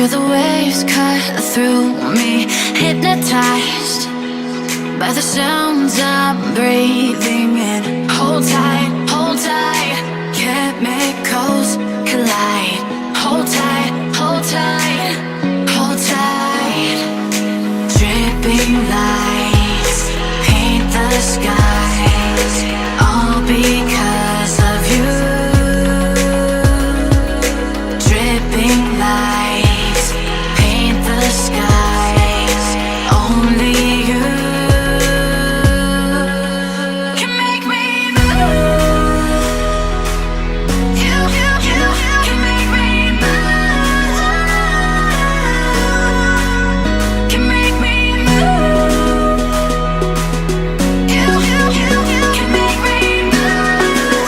Feel the waves cut through me, hypnotized by the sounds I'm breathing in. Hold tight, hold tight, chemicals collide. Hold tight, hold tight, hold tight. Dripping lights paint the skies, all because of you. Dripping lights paint the skies, only you can make me move. You can make me move. Can make me move. You can make me move.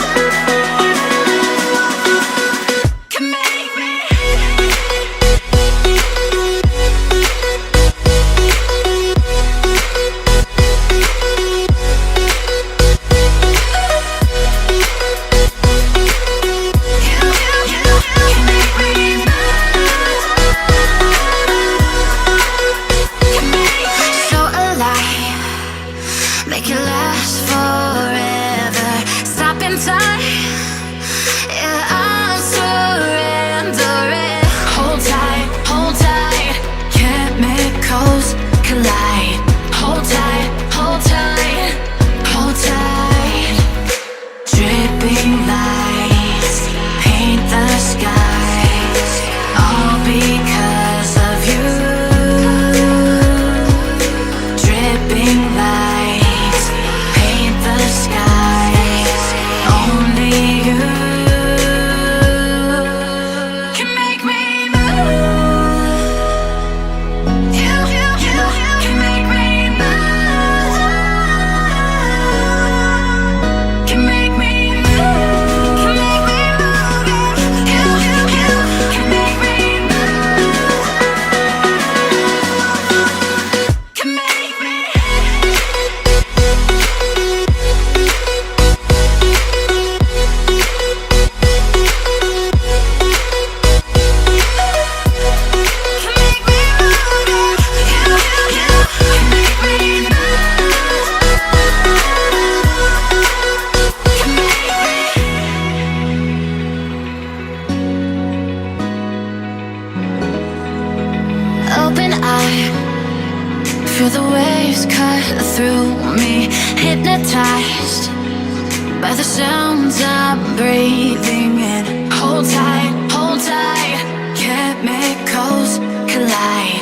Can make me. So alive, make it last forever. Stop in time, yeah, I'm surrendering. Hold tight, chemicals collide. Hold tight, hold tight, hold tight. Dripping lights paint the skies, all because of you. Dripping lights paint the skies, only you can make me move. You can make me move. Can make me move. Can make me move. You can make me move. Can make me. Open eye, feel the waves cut through me, hypnotized by the sounds I'm breathing in. Hold tight, chemicals collide.